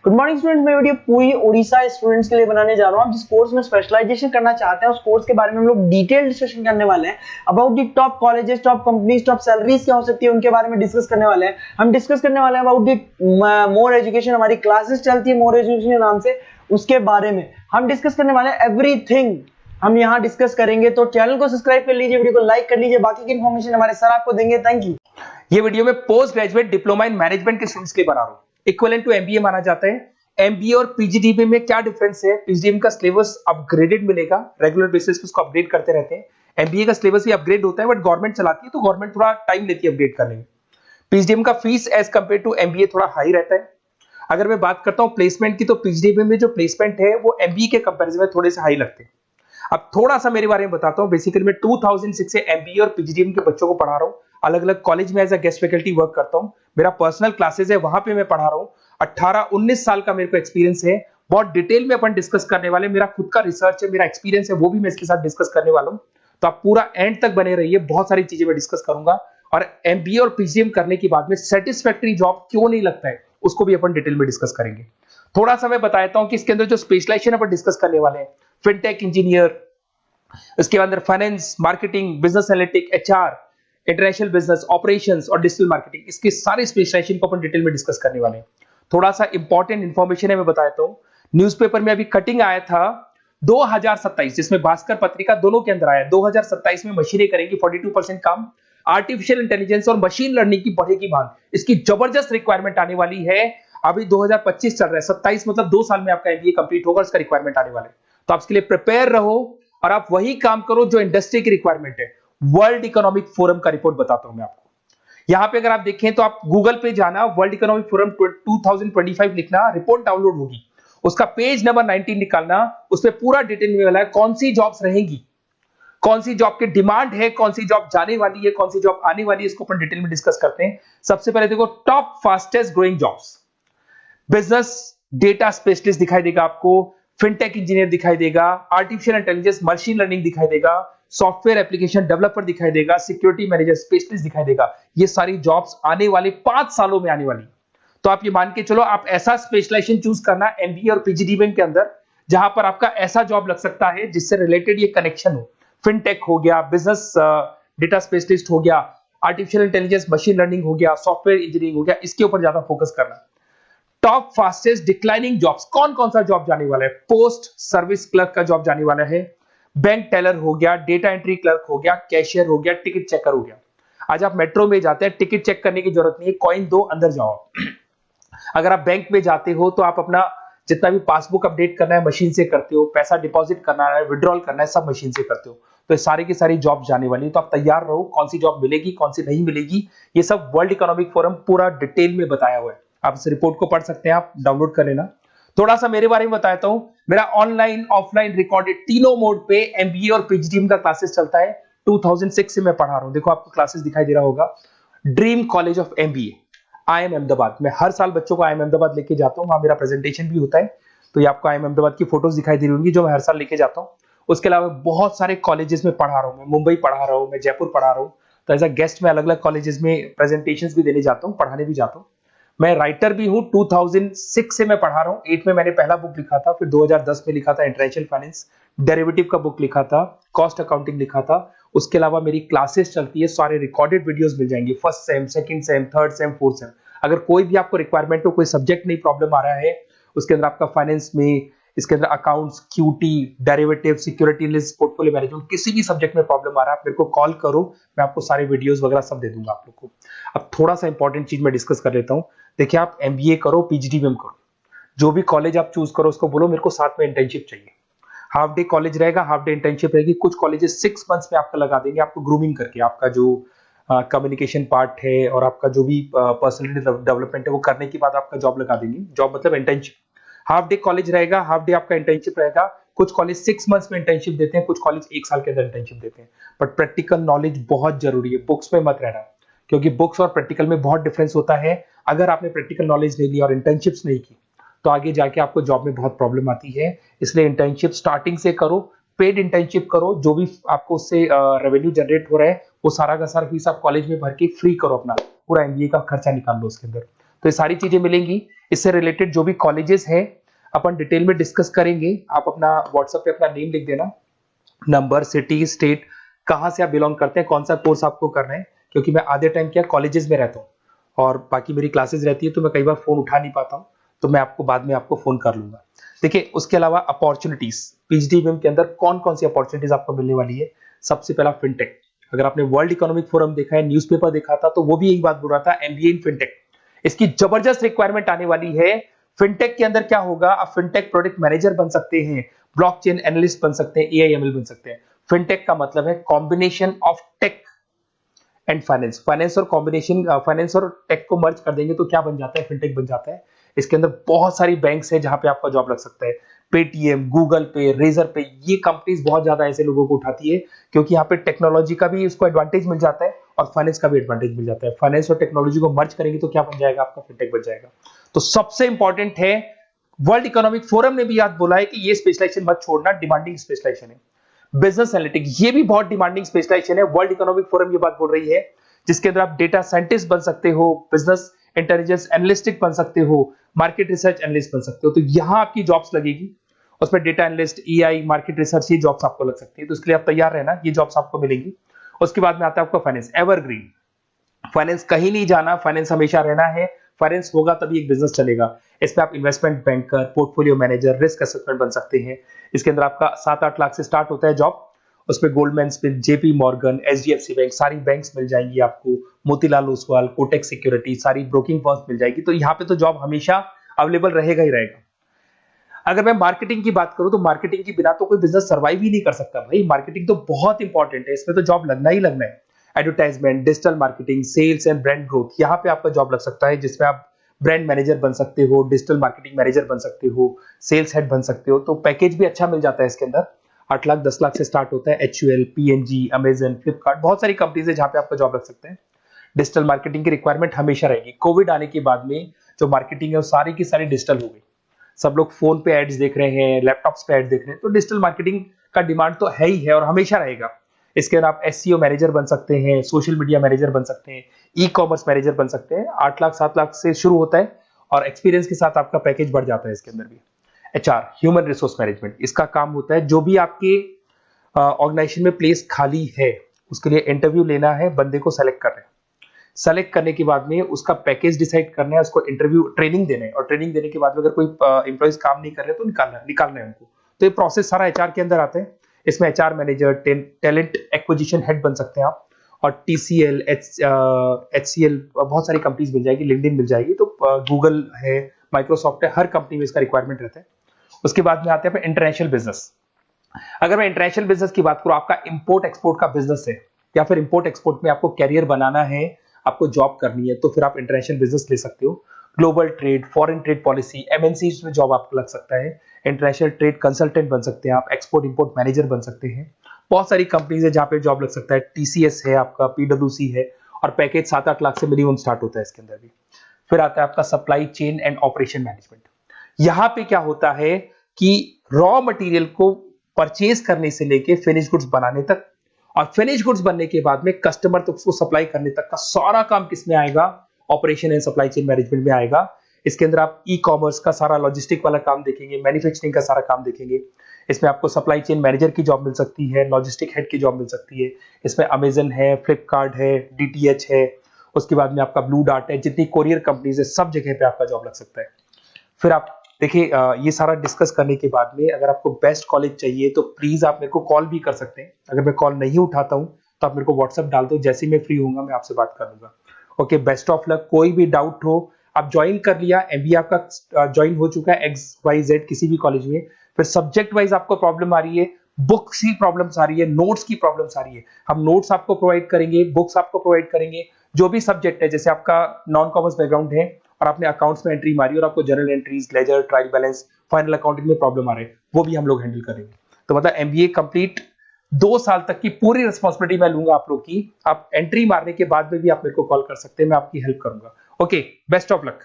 Good morning students, मैं video पूरी Orissa students के लिए बनाने जा रहा हूँ। आप जिस कोर्स में स्पेशलाइजेशन करना चाहते हैं उस कोर्स के बारे में हम लोग डिटेल डिस्कशन करने वाले हैं। About the top colleges, top companies, top salaries क्या हो सकती है उनके बारे में डिस्कस करने वाले हैं। हम डिस्कस करने वाले हैं अबाउट दी मोर एजुकेशन, हमारी क्लासेस चलती है मोर एजुकेशन के नाम से, उसके बारे में हम डिस्कस करने वाले हैं। एवरीथिंग हम यहाँ डिस्कस करेंगे, तो चैनल को सब्सक्राइब कर लीजिए, वीडियो को लाइक कर लीजिए। बाकी की इन्फॉर्मेशन हमारे सर आपको देंगे। Thank you. ये वीडियो में post graduate diploma in management के स्टूडेंट्स के लिए बना रहा हूं। इक्विवेलेंट टू एमबीए माना जाता है। एमबीए और पीजीडीबी में क्या डिफरेंस है? पीजीडीबी का सिलेबस अपग्रेडेड मिलेगा, रेगुलर बेसिस पे उसको अपडेट करते रहते हैं। एमबीए का सिलेबस भी अपग्रेड होता है, बट गवर्नमेंट चलाती है तो गवर्नमेंट थोड़ा टाइम लेती है अपडेट करने में। पीजीडीबी का fees as compare to MBA थोड़ा हाई रहता है। अगर मैं बात करता हूं प्लेसमेंट की, तो पीजीडीबी में जो प्लेसमेंट है वो एमबीए के कंपेरिजन में थोड़े से हाई लगते हैं। अब थोड़ा सा मेरे बारे में बताता हूं। बेसिकली मैं 2006 से एमबीए और पीजीडीबी के बच्चों को पढ़ा रहा हूं। अलग अलग कॉलेज में as a guest faculty work करता हूं। मेरा पर्सनल क्लासेस है, वहां पे मैं पढ़ा रहा हूं। 18-19 साल का मेरे को एक्सपीरियंस है। बहुत डिटेल में अपन डिस्कस करने वाले। मेरा खुद का रिसर्च है, मेरा एक्सपीरियंस है, वो भी मैं इसके साथ डिस्कस करने वाला हूं। तो आप पूरा एंड तक बने रहिए, बहुत सारी चीजें मैं डिस्कस करूंगा। और एमबीए और पीजीडीबी करने के बाद में सेटिस्फैक्टरी जॉब क्यों नहीं लगता है, उसको भी अपन डिटेल में डिस्कस करेंगे। थोड़ा सा मैं बताता हूं कि इसके अंदर जो स्पेशलाइजेशन अपन डिस्कस करने वाले हैं, फिनटेक इंजीनियर, इसके अंदर finance, marketing, business analytic, HR, international business, operations और डिजिटल मार्केटिंग, इसके सारे स्पेशलाइजेशन को अपन डिटेल में डिस्कस करने वाले हैं। थोड़ा सा इंपॉर्टेंट इंफॉर्मेशन है, मैं बताता हूं। न्यूज़पेपर में अभी कटिंग आया था 2027, जिसमें भास्कर पत्रिका दोनों के अंदर आया। 2027 में मशीनें करेंगी 42% काम। आर्टिफिशियल इंटेलिजेंस और मशीन लर्निंग की बढ़ेगी मांग। इसकी जबरदस्त रिक्वायरमेंट आने वाली है। अभी 2025 चल रहा है, 27 मतलब 2 साल में आपका एमबीए कंप्लीट होगा, इसका रिक्वायरमेंट आने वाला है। तो आप इसके लिए प्रिपेयर रहो और आप वही काम करो जो इंडस्ट्री की रिक्वायरमेंट है। वर्ल्ड इकोनॉमिक फोरम का रिपोर्ट बताता हूं मैं आपको। यहां पे अगर आप देखें तो आप गूगल पे जाना, वर्ल्ड इकोनॉमिक फोरम 2025 लिखना, रिपोर्ट डाउनलोड होगी। उसका पेज नंबर 19 निकालना, उसमें पूरा डिटेल में मिला है कौन सी जॉब्स रहेंगी, कौन सी जॉब की डिमांड है, कौन सी जॉब जाने वाली है, कौन सी जॉब आने वाली है। इसको अपन डिटेल में डिस्कस करते हैं। सबसे पहले देखो, top fastest growing jobs. Business data specialist दिखाई देगा आपको, फिनटेक इंजीनियर दिखाई देगा, आर्टिफिशियल इंटेलिजेंस मशीन लर्निंग दिखाई देगा, सॉफ्टवेयर एप्लीकेशन डेवलपर दिखाई देगा, सिक्योरिटी मैनेजर स्पेशलिस्ट दिखाई देगा। ये सारी जॉब्स आने वाले 5 सालों में आने वाली। तो आप ये मान के चलो, आप ऐसा स्पेशलाइजेशन चूज करना एमबीए और पीजीडीबी के अंदर, जहां पर आपका ऐसा जॉब लग सकता है जिससे रिलेटेड ये कनेक्शन हो। फिनटेक हो गया, बिजनेस डेटा स्पेशलिस्ट हो गया, आर्टिफिशियल इंटेलिजेंस मशीन लर्निंग हो गया, सॉफ्टवेयर इंजीनियरिंग हो गया, इसके ऊपर ज्यादा फोकस करना। टॉप फास्टेस्ट डिक्लाइनिंग जॉब्स, कौन कौन सा जॉब जाने वाला है? पोस्ट सर्विस क्लर्क का जॉब जाने वाला है, बैंक टेलर हो गया, डेटा एंट्री क्लर्क हो गया, कैशियर हो गया, टिकट चेकर हो गया। आज आप मेट्रो में जाते हैं, टिकट चेक करने की जरूरत नहीं है, कॉइन दो अंदर जाओ। अगर आप बैंक में जाते हो तो आप अपना जितना भी पासबुक अपडेट करना है मशीन से करते हो, पैसा डिपॉजिट करना है, विड्रॉल करना है, सब मशीन से करते हो। तो ये सारी की सारी जॉब जाने वाली है। तो आप तैयार रहो, कौन सी जॉब मिलेगी, कौन सी नहीं मिलेगी, ये सब वर्ल्ड इकोनॉमिक फोरम पूरा डिटेल में बताया हुआ है। आप इस रिपोर्ट को पढ़ सकते हैं, आप डाउनलोड कर लेना। थोड़ा सा मेरे बारे में बताता हूं। मेरा ऑनलाइन, ऑफलाइन, रिकॉर्डेड तीनों मोड पे एमबीए और पीजीडीबी का क्लासेस चलता है। 2006 से मैं पढ़ा रहा हूं। देखो आपको क्लासेस दिखाई दे रहा होगा, dream college of MBA, IIM Ahmedabad. मैं हर साल बच्चों को आईएम अहमदाबाद लेके जाता हूं, वहां मेरा प्रेजेंटेशन भी होता है। तो ये आपको आईएम अहमदाबाद की फोटोज दिखाई दे रही होंगी, जो मैं हर साल लेके जाता हूं। उसके अलावा बहुत सारे कॉलेजेस में पढ़ा रहा हूं। मैं मुंबई पढ़ा रहा हूं, मैं जयपुर पढ़ा रहा हूं। तो एज अ गेस्ट में अलग अलग कॉलेजेस में प्रेजेंटेशंस भी देने जाता हूं, पढ़ाने भी जाता हूं। मैं राइटर भी हूं। 2006 से मैं पढ़ा रहा हूं। 8 में मैंने पहला बुक लिखा था, फिर 2010 में लिखा था इंटरनेशनल फाइनेंस, डेरिवेटिव का बुक लिखा था, कॉस्ट अकाउंटिंग लिखा था। उसके अलावा मेरी क्लासेस चलती है, सारे रिकॉर्डेड वीडियोस मिल जाएंगे, first sem, second same, third same, fourth same. अगर कोई भी आपको रिक्वायरमेंट हो, कोई सब्जेक्ट नहीं प्रॉब्लम आ रहा है, उसके अंदर आपका फाइनेंस में, इसके अंदर accounts, QT, derivative, security list, portfolio management, किसी भी सब्जेक्ट में प्रॉब्लम आ रहा है, आप मेरे को कॉल करो, मैं आपको सारे वीडियोस वगैरह सब दे दूंगा आप लोग को। अब थोड़ा सा इंपॉर्टेंट चीज मैं डिस्कस कर लेता हूं। देखिए, आप एमबीए करो, पीजीडीबी करो, जो भी कॉलेज आप चूज करो, उसको बोलो मेरे को साथ में इंटर्नशिप चाहिए। हाफ डे कॉलेज रहेगा, हाफ डे इंटर्नशिप रहेगी। कुछ कॉलेजेस 6 मंथ्स में आपका लगा देंगे, आपको ग्रूमिंग करके, आपका जो कम्युनिकेशन पार्ट है और आपका जो भी पर्सनैलिटी डेवलपमेंट है वो करने के बाद आपका जॉब लगा देंगे। जॉब मतलब इंटर्नशिप। हाफ डे कॉलेज रहेगा, हाफ डे आपका इंटर्नशिप रहेगा। कुछ कॉलेज 6 मंथ्स में इंटर्नशिप देते हैं, कुछ कॉलेज 1 साल के अंदर इंटर्नशिप देते हैं। बट प्रैक्टिकल नॉलेज बहुत जरूरी है, बुक्स पे मत रहना, क्योंकि बुक्स और प्रैक्टिकल में बहुत डिफरेंस होता है। अगर आपने प्रैक्टिकल नॉलेज नहीं ली और इंटर्नशिप्स नहीं की, तो आगे जाके आपको जॉब में बहुत प्रॉब्लम आती है। इसलिए इंटर्नशिप स्टार्टिंग से करो, पेड इंटर्नशिप करो, जो भी आपको उससे रेवेन्यू जनरेट हो रहा है वो सारा का सारा फीस आप कॉलेज में भर के फ्री करो, अपना पूरा एमबीए का खर्चा निकाल लो उसके अंदर। तो ये सारी चीजें मिलेंगी। इससे रिलेटेड जो भी कॉलेजेस हैं अपन डिटेल में डिस्कस करेंगे। आप अपना व्हाट्सएप पे अपना नेम लिख देना, नंबर, सिटी, स्टेट, कहाँ से आप बिलोंग करते हैं, कौन सा कोर्स आपको करना है, क्योंकि मैं आधे टाइम क्या कॉलेजेस में रहता हूँ और बाकी मेरी क्लासेस रहती है, तो मैं कई बार फोन उठा नहीं पाता हूँ, तो मैं आपको बाद में आपको फोन कर लूंगा। देखिए उसके अलावा अपॉर्चुनिटीज पीजीडीबीएम के अंदर कौन कौन सी अपॉर्चुनिटीज आपको मिलने वाली है। सबसे पहला फिनटेक। अगर आपने वर्ल्ड इकोनॉमिक फोरम देखा है, न्यूज़पेपर देखा था, तो वो भी यही बात बोल रहा था, एमबीए इन फिनटेक। इसकी जबरदस्त रिक्वायरमेंट आने वाली है। फिनटेक के अंदर क्या होगा, आप फिनटेक प्रोडक्ट मैनेजर बन सकते हैं, ब्लॉकचेन एनालिस्ट बन सकते हैं, एआईएमएल बन सकते हैं। फिनटेक का मतलब है combination of tech and finance. Finance और कॉम्बिनेशन, फाइनेंस और टेक को मर्ज कर देंगे तो क्या बन जाता है, फिनटेक बन जाता है। इसके अंदर बहुत सारी बैंक्स है जहां पे आपका जॉब लग सकता है। पेटीएम, गूगल पे, रेजर पे, ये कंपनीज बहुत ज्यादा ऐसे लोगों को उठाती है क्योंकि यहाँ पे टेक्नोलॉजी का भी उसको एडवांटेज मिल जाता है और फाइनेंस का भी एडवांटेज मिल जाता है। फाइनेंस और टेक्नोलॉजी को मर्ज करेंगे तो क्या बन जाएगा, आपका फिनटेक बन जाएगा। तो सबसे इंपॉर्टेंट है, वर्ल्ड इकोनॉमिक फोरम ने भी याद बोला है कि ये स्पेशलाइजेशन मत छोड़ना, डिमांडिंग स्पेशलाइजेशन है। बिजनेस एनालिटिक, ये भी बहुत डिमांडिंग स्पेशलाइजेशन है। वर्ल्ड इकोनॉमिक फोरम ये बात बोल रही है, जिसके अंदर आप डेटा साइंटिस्ट बन सकते हो, बिजनेस इंटेलिजेंस एनालिस्टिक बन सकते हो, मार्केट रिसर्च एनालिस्ट बन सकते हो। तो यहां आपकी जॉब्स लगेगी, उसमें data analyst, EI, market research, ये जॉब्स आपको लग सकती है। तो इसके लिए आप तैयार रहना, ये जॉब्स आपको मिलेंगी। उसके बाद में आता है आपका फाइनेंस, एवरग्रीन। फाइनेंस कहीं नहीं जाना, फाइनेंस हमेशा रहना है। फाइनेंस होगा तभी एक बिजनेस चलेगा। इसमें आप investment banker, portfolio manager, risk assessment बन सकते हैं। इसके अंदर आपका 7-8 लाख से स्टार्ट होता है जॉब। उसमें Goldman Smith, JP Morgan, HDFC bank, सारी बैंक्स मिल जाएंगी आपको, मोतीलाल ओसवाल, कोटक सिक्योरिटी, सारी ब्रोकिंग फर्म्स मिल जाएगी। तो यहाँ पे तो जॉब हमेशा अवेलेबल रहेगा ही रहेगा। अगर मैं मार्केटिंग की बात करूं तो मार्केटिंग के बिना तो कोई बिजनेस सर्वाइव ही नहीं कर सकता भाई। मार्केटिंग तो बहुत इंपॉर्टेंट है, इसमें तो जॉब लगना ही लगना है। Advertisement, digital marketing, sales and brand growth, यहाँ पे आपका जॉब लग सकता है, जिसमें आप ब्रांड मैनेजर बन सकते हो, डिजिटल मार्केटिंग मैनेजर बन सकते हो, सेल्स हेड बन सकते हो। तो पैकेज भी अच्छा मिल जाता है इसके अंदर, 8 लाख 10 लाख से स्टार्ट होता है। एचयूएल, पीएनजी, अमेजन, फ्लिपकार्ट, बहुत सारी कंपनीज है जहां पे आपका जॉब लग सकते हैं। डिजिटल मार्केटिंग की रिक्वायरमेंट हमेशा रहेगी। कोविड आने के बाद में जो मार्केटिंग है वो सारी की सारी डिजिटल हो गई। सब लोग फोन पे एड्स देख रहे हैं, लैपटॉप्स पे एड्स देख रहे हैं, तो डिजिटल मार्केटिंग का डिमांड तो है ही है और हमेशा रहेगा। इसके अंदर आप एसईओ मैनेजर बन सकते हैं, सोशल मीडिया मैनेजर बन सकते हैं, ई कॉमर्स मैनेजर बन सकते हैं। 8 लाख 7 लाख से शुरू होता है और एक्सपीरियंस के साथ आपका पैकेज बढ़ जाता है इसके अंदर भी। एचआर, ह्यूमन रिसोर्स मैनेजमेंट, इसका काम होता है जो भी आपके ऑर्गेनाइजेशन में प्लेस खाली है उसके लिए इंटरव्यू लेना है, बंदे को सेलेक्ट करना है। सेलेक्ट करने के बाद में उसका पैकेज डिसाइड करना है, उसको इंटरव्यू ट्रेनिंग देना है और ट्रेनिंग देने के बाद में अगर कोई एम्प्लॉइज काम नहीं कर रहे तो निकालना है उनको। तो ये प्रोसेस सारा एचआर के अंदर आता है। इसमें HR manager, talent acquisition head बन सकते हैं आप, और टीसीएल, एचसीएल, बहुत सारी कंपनीज मिल जाएगी, लिंक्डइन मिल जाएगी, तो गूगल है, माइक्रोसॉफ्ट है, हर कंपनी में इसका रिक्वायरमेंट रहता है। उसके बाद में आते हैं इंटरनेशनल बिजनेस। अगर मैं इंटरनेशनल बिजनेस की बात करूं, आपका इंपोर्ट एक्सपोर्ट का बिजनेस है या फिर इंपोर्ट एक्सपोर्ट में आपको कैरियर बनाना है, आपको जॉब करनी है, तो फिर आप इंटरनेशनल बिजनेस ले सकते हो। Global trade, foreign trade policy, MNCs में जॉब आपको लग सकता है। इंटरनेशनल ट्रेड कंसल्टेंट बन सकते हैं आप, एक्सपोर्ट इंपोर्ट मैनेजर बन सकते हैं। बहुत सारी कंपनीज है जहां पे जॉब लग सकता है। टीसीएस है आपका, पीडब्ल्यूसी है, और पैकेज 7-8 लाख से मिनिमम स्टार्ट होता है इसके अंदर भी। फिर आता है आपका supply chain and operation management. यहां पे क्या होता है कि रॉ मटेरियल को परचेज करने से लेके फिनिश गुड्स बनाने तक, और फिनिश गुड्स बनने के बाद में कस्टमर तक उसको सप्लाई करने तक का सारा काम किसमें आएगा, operation and supply chain management में आएगा। इसके अंदर आप ई कॉमर्स का सारा लॉजिस्टिक वाला काम देखेंगे, मैन्युफैक्चरिंग का सारा काम देखेंगे। इसमें आपको सप्लाई चेन मैनेजर की जॉब मिल सकती है, लॉजिस्टिक हेड की जॉब मिल सकती है। इसमें अमेजन है, फ्लिपकार्ट है, डीटीएच है, उसके बाद में आपका ब्लू डार्ट है, जितनी कोरियर कंपनीज है सब जगह पे आपका जॉब लग सकता है। फिर आप देखिए, ये सारा डिस्कस करने के बाद में अगर आपको बेस्ट कॉलेज चाहिए तो प्लीज आप मेरे को कॉल भी कर सकते हैं। अगर मैं कॉल नहीं उठाता हूं तो आप मेरे को व्हाट्सएप डाल दो, जैसे ही मैं फ्री होऊंगा मैं आपसे बात कर लूंगा। Okay, best of luck. कोई भी डाउट हो, आप ज्वाइन कर लिया, एमबीए आपका ज्वाइन हो चुका है XYZ किसी भी कॉलेज में, फिर सब्जेक्ट वाइज आपको प्रॉब्लम आ रही है, बुक्स की प्रॉब्लम्स आ रही है, नोट्स की प्रॉब्लम्स आ रही है, हम नोट्स आपको प्रोवाइड करेंगे, बुक्स आपको प्रोवाइड करेंगे। जो भी सब्जेक्ट है, जैसे आपका नॉन कॉमर्स बैकग्राउंड है और आपने अकाउंट्स में एंट्री मारी और आपको general entries, ledger, trial balance, final accounting में प्रॉब्लम आ रहे हैं, वो भी हम लोग हैंडल करेंगे। तो मतलब एमबीए कंप्लीट 2 साल तक की पूरी रिस्पॉन्सिबिलिटी मैं लूंगा आप लोग की। आप एंट्री मारने के बाद में भी आप मेरे को कॉल कर सकते हैं, मैं आपकी हेल्प करूंगा। Okay, best of luck.